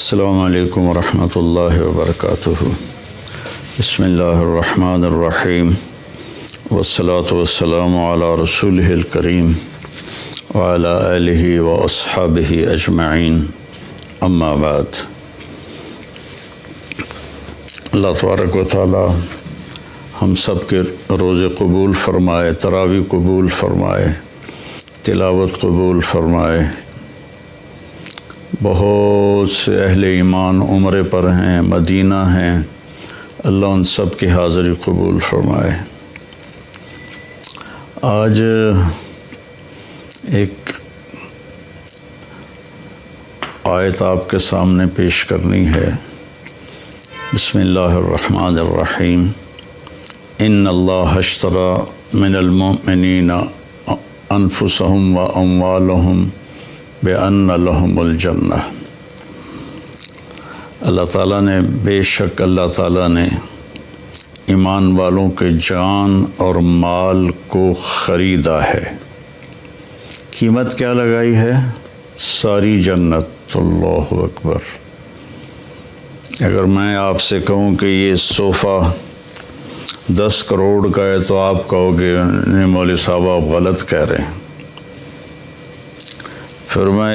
السلام علیکم ورحمۃ اللہ وبرکاتہ۔ بسم اللہ الرحمن الرحیم والصلاة والسلام علی رسولہ الکریم وعلی آلہ واصحابہ اجمعین، اما بعد۔ اللہ تبارک و تعالی ہم سب کے روزے قبول فرمائے، تراویح قبول فرمائے، تلاوت قبول فرمائے۔ بہت سے اہل ایمان عمرے پر ہیں، مدینہ ہیں، اللہ ان سب کی حاضری قبول فرمائے۔ آج ایک آیت آپ کے سامنے پیش کرنی ہے۔ بسم اللہ الرحمن الرحیم۔ ان اللہ اشتری من المؤمنین انفسهم واموالهم بأن لهم الجنہ۔ اللہ تعالیٰ نے، بے شک اللہ تعالیٰ نے ایمان والوں کے جان اور مال کو خریدا ہے۔ قیمت کیا لگائی ہے؟ ساری جنت۔ اللہ اکبر۔ اگر میں آپ سے کہوں کہ یہ صوفہ 10 کروڑ کا ہے تو آپ کہو گے نہیں مولوی صاحب آپ غلط کہہ رہے ہیں۔ پھر میں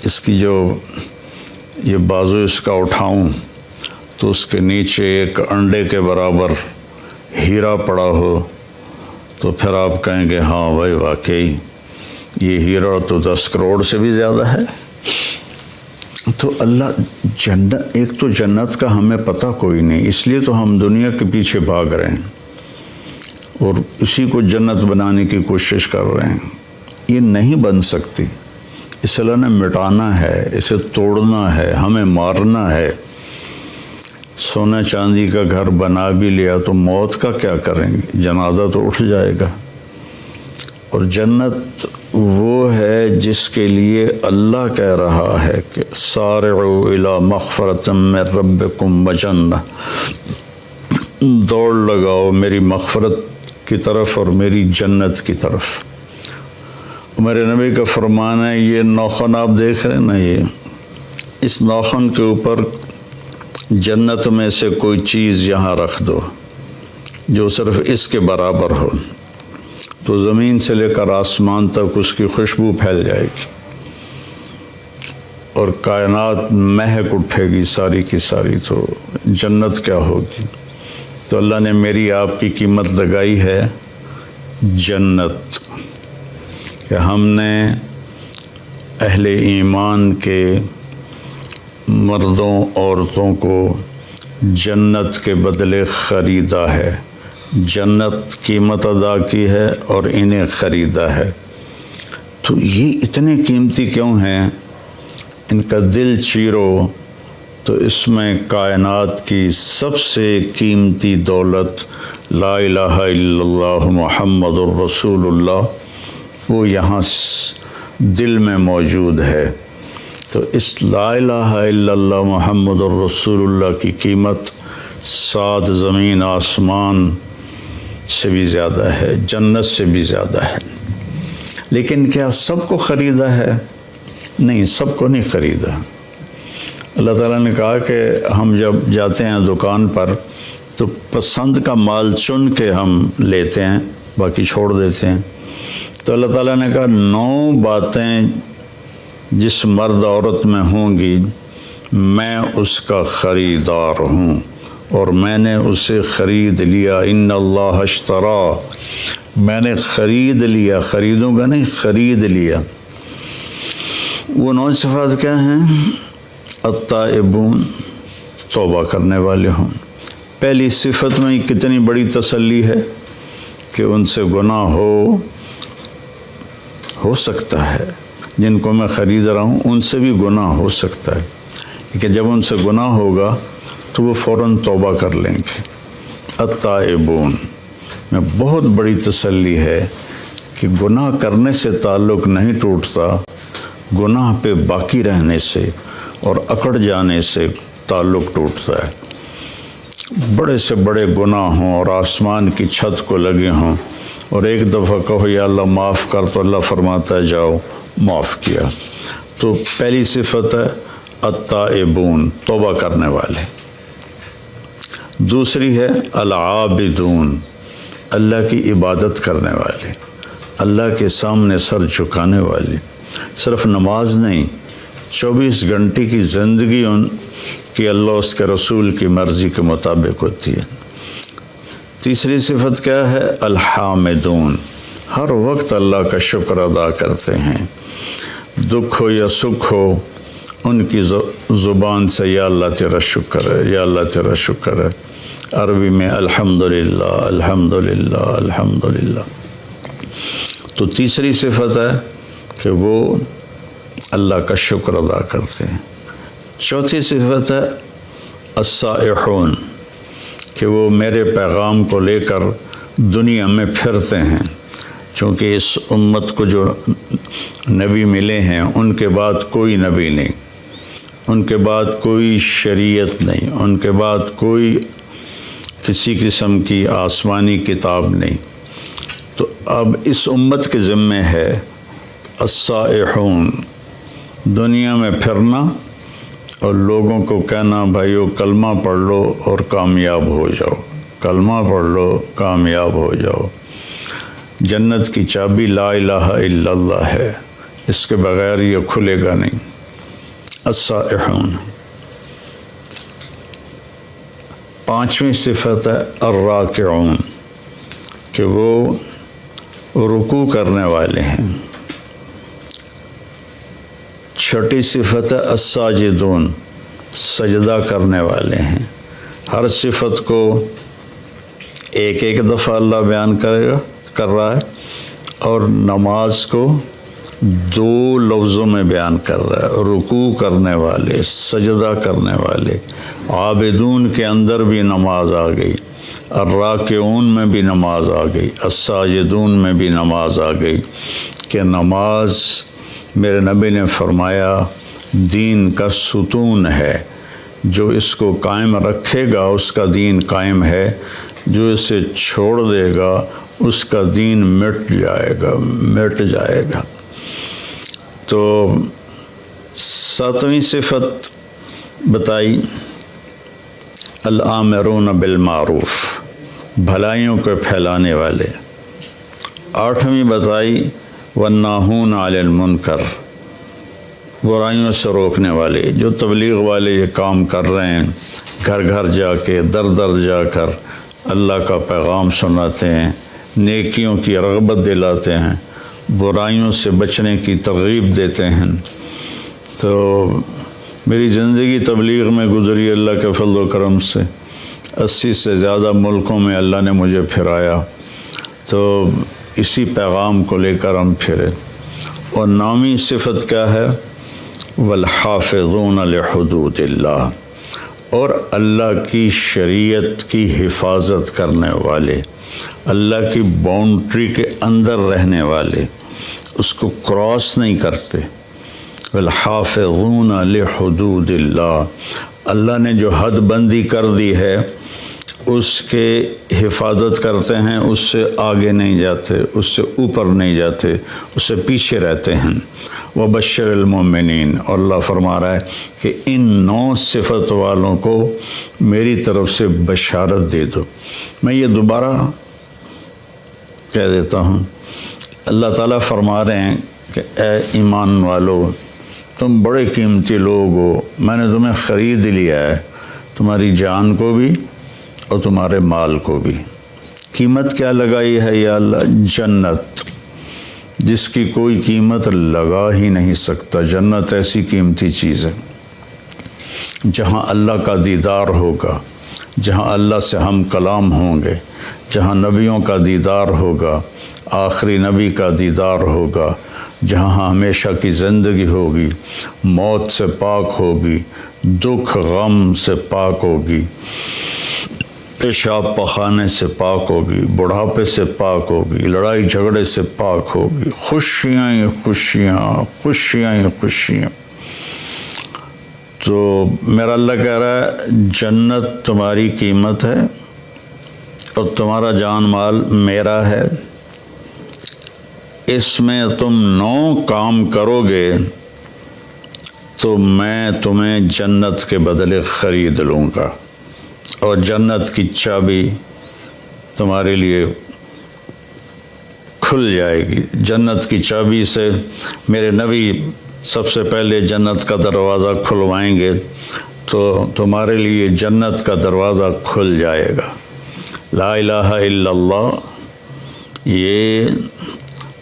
اس کی جو یہ بازو اس کا اٹھاؤں تو اس کے نیچے ایک انڈے کے برابر ہیرا پڑا ہو تو پھر آپ کہیں گے ہاں بھائی واقعی یہ ہیرا تو 10 کروڑ سے بھی زیادہ ہے۔ تو اللہ جنت، ایک تو جنت کا ہمیں پتہ کوئی نہیں، اس لیے تو ہم دنیا کے پیچھے بھاگ رہے ہیں اور اسی کو جنت بنانے کی کوشش کر رہے ہیں۔ یہ نہیں بن سکتی، اس اللہ نے مٹانا ہے، اسے توڑنا ہے، ہمیں مارنا ہے۔ سونا چاندی کا گھر بنا بھی لیا تو موت کا کیا کریں گے؟ جنازہ تو اٹھ جائے گا۔ اور جنت وہ ہے جس کے لیے اللہ کہہ رہا ہے کہ سارعوا الی مغفرۃ من ربکم وجنہ، دوڑ لگاؤ میری مغفرت کی طرف اور میری جنت کی طرف۔ میرے نبی کا فرمان ہے، یہ ناخن آپ دیکھ رہے ہیں نا، یہ اس ناخن کے اوپر جنت میں سے کوئی چیز یہاں رکھ دو جو صرف اس کے برابر ہو تو زمین سے لے کر آسمان تک اس کی خوشبو پھیل جائے گی اور کائنات مہک اٹھے گی ساری کی ساری۔ تو جنت کیا ہوگی؟ تو اللہ نے میری آپ کی قیمت لگائی ہے جنت، کہ ہم نے اہل ایمان کے مردوں عورتوں کو جنت کے بدلے خریدا ہے، جنت قیمت ادا کی ہے اور انہیں خریدا ہے۔ تو یہ اتنے قیمتی کیوں ہیں؟ ان کا دل چیرو تو اس میں کائنات کی سب سے قیمتی دولت لا الہ الا اللہ محمد الرسول اللہ وہ یہاں دل میں موجود ہے۔ تو اس لا الہ الا اللہ محمد الرسول اللہ کی قیمت 7 زمین آسمان سے بھی زیادہ ہے، جنت سے بھی زیادہ ہے۔ لیکن کیا سب کو خریدا ہے؟ نہیں، سب کو نہیں خریدا۔ اللہ تعالیٰ نے کہا کہ ہم جب جاتے ہیں دکان پر تو پسند کا مال چن کے ہم لیتے ہیں، باقی چھوڑ دیتے ہیں۔ تو اللہ تعالیٰ نے کہا 9 باتیں جس مرد عورت میں ہوں گی میں اس کا خریدار ہوں اور میں نے اسے خرید لیا۔ ان اللہ اشتری، میں نے خرید لیا، خریدوں گا نہیں، خرید لیا۔ وہ 9 صفات کیا ہیں؟ التائبون، توبہ کرنے والے ہوں۔ پہلی صفت میں کتنی بڑی تسلی ہے کہ ان سے گناہ ہو سکتا ہے، جن کو میں خرید رہا ہوں ان سے بھی گناہ ہو سکتا ہے، لیکن جب ان سے گناہ ہوگا تو وہ فوراً توبہ کر لیں گے۔ التائبون میں بہت بڑی تسلی ہے کہ گناہ کرنے سے تعلق نہیں ٹوٹتا، گناہ پہ باقی رہنے سے اور اکڑ جانے سے تعلق ٹوٹتا ہے۔ بڑے سے بڑے گناہ ہوں اور آسمان کی چھت کو لگے ہوں اور ایک دفعہ کہو یا اللہ معاف کر تو اللہ فرماتا ہے جاؤ معاف کیا۔ تو پہلی صفت ہے التائبون، توبہ کرنے والے۔ دوسری ہے العابدون، اللہ کی عبادت کرنے والے، اللہ کے سامنے سر جھکانے والے۔ صرف نماز نہیں، 24 گھنٹے کی زندگی ان کی اللہ اس کے رسول کی مرضی کے مطابق ہوتی ہے۔ تیسری صفت کیا ہے؟ الحامدون، ہر وقت اللہ کا شکر ادا کرتے ہیں، دکھ ہو یا سکھ ہو ان کی زبان سے یا اللہ تیرا شکر ہے، یا اللہ تیرا شکر ہے۔ عربی میں الحمدللہ الحمدللہ الحمدللہ۔ تو تیسری صفت ہے کہ وہ اللہ کا شکر ادا کرتے ہیں۔ چوتھی صفت ہے السائحون، کہ وہ میرے پیغام کو لے کر دنیا میں پھرتے ہیں، چونکہ اس امت کو جو نبی ملے ہیں ان کے بعد کوئی نبی نہیں، ان کے بعد کوئی شریعت نہیں، ان کے بعد کوئی کسی قسم کی آسمانی کتاب نہیں۔ تو اب اس امت کے ذمے ہے السائحون، دنیا میں پھرنا اور لوگوں کو کہنا بھائیو کلمہ پڑھ لو اور کامیاب ہو جاؤ، کلمہ پڑھ لو کامیاب ہو جاؤ۔ جنت کی چابی لا الہ الا اللہ ہے، اس کے بغیر یہ کھلے گا نہیں۔ السائحون۔ پانچویں صفت ہے الراکعون، کہ وہ رکوع کرنے والے ہیں۔ چھٹی صفت ہے الساجدون، سجدہ کرنے والے ہیں۔ ہر صفت کو ایک ایک دفعہ اللہ بیان کر رہا ہے، اور نماز کو 2 لفظوں میں بیان کر رہا ہے، رکوع کرنے والے، سجدہ کرنے والے۔ عابدون کے اندر بھی نماز آ گئی، الراکعون میں بھی نماز آ گئی، الساجدون میں بھی نماز آ گئی، کہ نماز میرے نبی نے فرمایا دین کا ستون ہے، جو اس کو قائم رکھے گا اس کا دین قائم ہے، جو اسے چھوڑ دے گا اس کا دین مٹ جائے گا۔ تو 7ویں صفت بتائی الآمرون بالمعروف، بھلائیوں کو پھیلانے والے۔ 8ویں بتائی والناہون علی المنکر، برائیوں سے روکنے والے۔ جو تبلیغ والے یہ کام کر رہے ہیں، گھر گھر جا کے در در جا کر اللہ کا پیغام سناتے ہیں، نیکیوں کی رغبت دلاتے ہیں، برائیوں سے بچنے کی ترغیب دیتے ہیں۔ تو میری زندگی تبلیغ میں گزری اللہ کے فضل و کرم سے، 80 سے زیادہ ملکوں میں اللہ نے مجھے پھرایا، تو اسی پیغام کو لے کر ہم پھرے۔ اور 9ویں صفت کیا ہے؟ والحافظون لحدود اللہ، اور اللہ کی شریعت کی حفاظت کرنے والے، اللہ کی باؤنڈری کے اندر رہنے والے، اس کو کراس نہیں کرتے۔ والحافظون لحدود اللہ، اللہ نے جو حد بندی کر دی ہے اس کے حفاظت کرتے ہیں، اس سے آگے نہیں جاتے، اس سے اوپر نہیں جاتے، اس سے پیچھے رہتے ہیں۔ وبشر المؤمنین، اور اللہ فرما رہا ہے کہ ان 9 صفت والوں کو میری طرف سے بشارت دے دو۔ میں یہ دوبارہ کہہ دیتا ہوں، اللہ تعالیٰ فرما رہے ہیں کہ اے ایمان والو، تم بڑے قیمتی لوگ ہو، میں نے تمہیں خرید لیا ہے، تمہاری جان کو بھی اور تمہارے مال کو بھی۔ قیمت کیا لگائی ہے یا اللہ؟ جنت، جس کی کوئی قیمت لگا ہی نہیں سکتا۔ جنت ایسی قیمتی چیز ہے جہاں اللہ کا دیدار ہوگا، جہاں اللہ سے ہم کلام ہوں گے، جہاں نبیوں کا دیدار ہوگا، آخری نبی کا دیدار ہوگا، جہاں ہمیشہ کی زندگی ہوگی، موت سے پاک ہوگی، دکھ غم سے پاک ہوگی، پیشاب پخانے سے پاک ہوگی، بڑھاپے سے پاک ہوگی، لڑائی جھگڑے سے پاک ہوگی، خوشیاں ہی خوشیاں، خوشیاں ہی خوشیاں۔ تو میرا اللہ کہہ رہا ہے جنت تمہاری قیمت ہے اور تمہارا جان مال میرا ہے، اس میں تم 9 کام کرو گے تو میں تمہیں جنت کے بدلے خرید لوں گا، اور جنت کی چابی تمہارے لیے کھل جائے گی۔ جنت کی چابی سے میرے نبی سب سے پہلے جنت کا دروازہ کھلوائیں گے تو تمہارے لیے جنت کا دروازہ کھل جائے گا۔ لا الہ الا اللہ یہ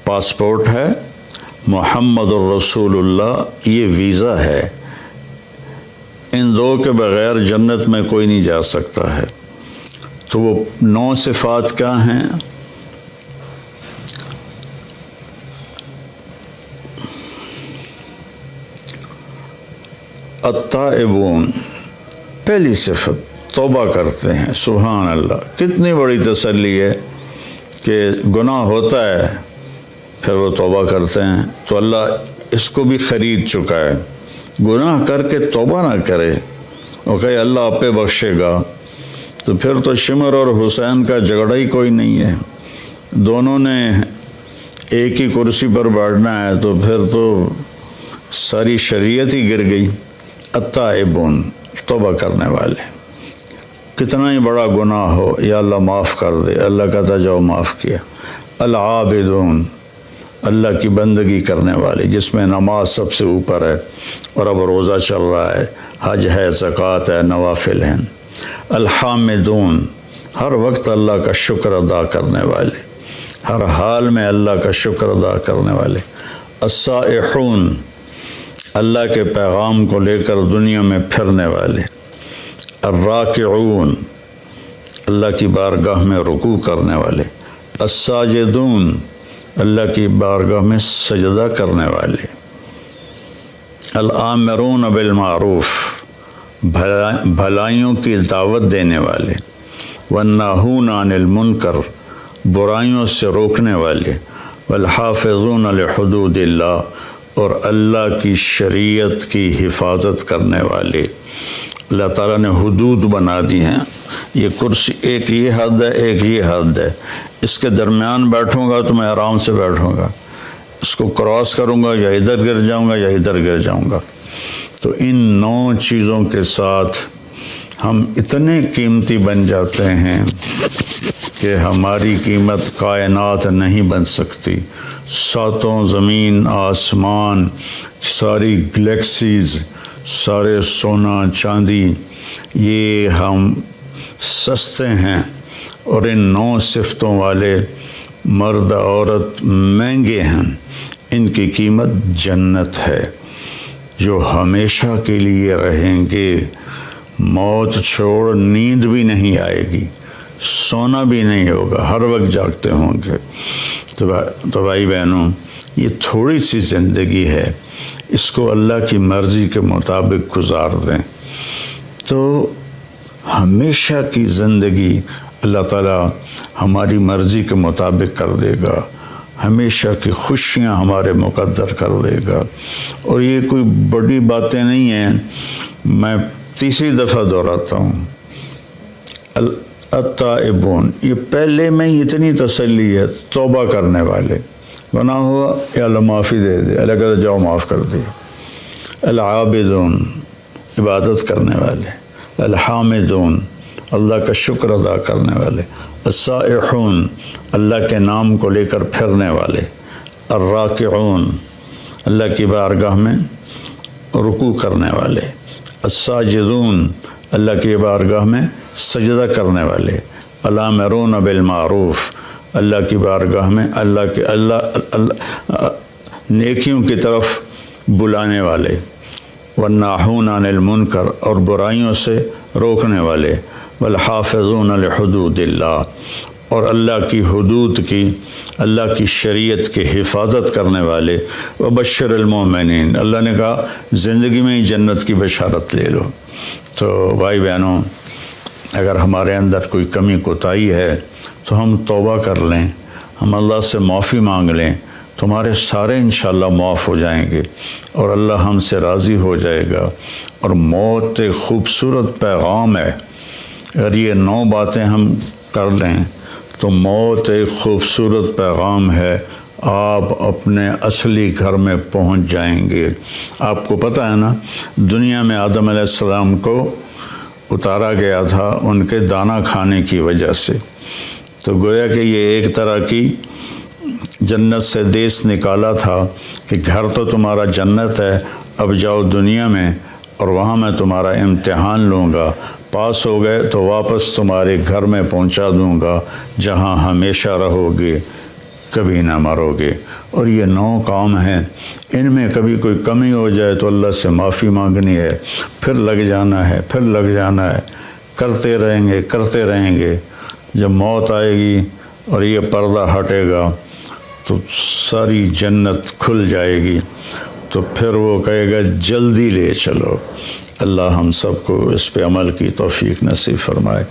پاسپورٹ ہے، محمد الرسول اللہ یہ ویزا ہے۔ ان دو کے بغیر جنت میں کوئی نہیں جا سکتا ہے۔ تو وہ 9 صفات کیا ہیں؟ التائبون، پہلی صفت توبہ کرتے ہیں۔ سبحان اللہ، کتنی بڑی تسلی ہے کہ گناہ ہوتا ہے پھر وہ توبہ کرتے ہیں، تو اللہ اس کو بھی خرید چکا ہے۔ گناہ کر کے توبہ نہ کرے اور کہے اللہ آپ پہ بخشے گا، تو پھر تو شمر اور حسین کا جھگڑا ہی کوئی نہیں ہے، دونوں نے ایک ہی کرسی پر بیٹھنا ہے، تو پھر تو ساری شریعت ہی گر گئی۔ التائبون، توبہ کرنے والے، کتنا ہی بڑا گناہ ہو یا اللہ معاف کر دے، اللہ کہتا جاؤ معاف کیا۔ العابدون، اللہ کی بندگی کرنے والے، جس میں نماز سب سے اوپر ہے، اور اب روزہ چل رہا ہے، حج ہے، زکوٰۃ ہے، نوافل ہیں۔ الحامدون، ہر وقت اللہ کا شکر ادا کرنے والے، ہر حال میں اللہ کا شکر ادا کرنے والے۔ السائحون، اللہ کے پیغام کو لے کر دنیا میں پھرنے والے۔ الراکعون، اللہ کی بارگاہ میں رکوع کرنے والے۔ الساجدون، اللہ کی بارگاہ میں سجدہ کرنے والے۔ الآمرون بالمعروف، بھلائیوں کی دعوت دینے والے۔ والناہون عن المنکر، برائیوں سے روکنے والے۔ والحافظون لحدود اللہ، اور اللہ کی شریعت کی حفاظت کرنے والے۔ اللہ تعالیٰ نے حدود بنا دی ہیں، یہ کرسی ایک یہ حد ہے، ایک یہ حد ہے، اس کے درمیان بیٹھوں گا تو میں آرام سے بیٹھوں گا، اس کو کراس کروں گا یا ادھر گر جاؤں گا یا ادھر گر جاؤں گا۔ تو ان 9 چیزوں کے ساتھ ہم اتنے قیمتی بن جاتے ہیں کہ ہماری قیمت کائنات نہیں بن سکتی۔ 7 زمین آسمان، ساری گلیکسیز، سارے سونا چاندی، یہ ہم سستے ہیں، اور ان 9 صفتوں والے مرد عورت مہنگے ہیں۔ ان کی قیمت جنت ہے، جو ہمیشہ کے لیے رہیں گے۔ موت چھوڑ نیند بھی نہیں آئے گی، سونا بھی نہیں ہوگا، ہر وقت جاگتے ہوں گے۔ تو بھائی بہنوں، یہ تھوڑی سی زندگی ہے، اس کو اللہ کی مرضی کے مطابق گزار دیں تو ہمیشہ کی زندگی اللہ تعالیٰ ہماری مرضی کے مطابق کر دے گا، ہمیشہ کی خوشیاں ہمارے مقدر کر دے گا۔ اور یہ کوئی بڑی باتیں نہیں ہیں، میں تیسری دفعہ دہراتا ہوں، التائبون، یہ پہلے میں اتنی تسلی ہے، توبہ کرنے والے، گناہ ہوا یا اللہ معافی دے دے، اللہ کہتا جاؤ معاف کر دے۔ العابدون، عبادت کرنے والے۔ الحامدون، اللہ کا شکر ادا کرنے والے۔ السائحون، اللہ کے نام کو لے کر پھرنے والے۔ الراکعون، اللہ کی بارگاہ میں رکوع کرنے والے۔ الساجدون، اللہ کی بارگاہ میں سجدہ کرنے والے۔ الآمرون بالمعروف، اللہ کی بارگاہ میں اللہ نیکیوں کی طرف بلانے والے۔ والناہون عن المنکر، اور برائیوں سے روکنے والے۔ والحافظون لحدود اللہ، اور اللہ کی حدود کی، اللہ کی شریعت کی حفاظت کرنے والے۔ وبشر المؤمنین، اللہ نے کہا زندگی میں ہی جنت کی بشارت لے لو۔ تو بھائی بہنوں، اگر ہمارے اندر کوئی کمی کوتاہی ہے تو ہم توبہ کر لیں، ہم اللہ سے معافی مانگ لیں، تمہارے سارے انشاءاللہ معاف ہو جائیں گے اور اللہ ہم سے راضی ہو جائے گا۔ اور موت ایک خوبصورت پیغام ہے، اگر یہ 9 باتیں ہم کر لیں تو موت ایک خوبصورت پیغام ہے، آپ اپنے اصلی گھر میں پہنچ جائیں گے۔ آپ کو پتہ ہے نا، دنیا میں آدم علیہ السلام کو اتارا گیا تھا ان کے دانہ کھانے کی وجہ سے، تو گویا کہ یہ ایک طرح کی جنت سے دیس نکالا تھا کہ گھر تو تمہارا جنت ہے، اب جاؤ دنیا میں اور وہاں میں تمہارا امتحان لوں گا، پاس ہو گئے تو واپس تمہارے گھر میں پہنچا دوں گا جہاں ہمیشہ رہو گے، کبھی نہ مرو گے۔ اور یہ 9 کام ہیں، ان میں کبھی کوئی کمی ہو جائے تو اللہ سے معافی مانگنی ہے، پھر لگ جانا ہے، پھر لگ جانا ہے، کرتے رہیں گے۔ جب موت آئے گی اور یہ پردہ ہٹے گا تو ساری جنت کھل جائے گی، تو پھر وہ کہے گا جلدی لے چلو۔ اللہ ہم سب کو اس پہ عمل کی توفیق نصیب فرمائے۔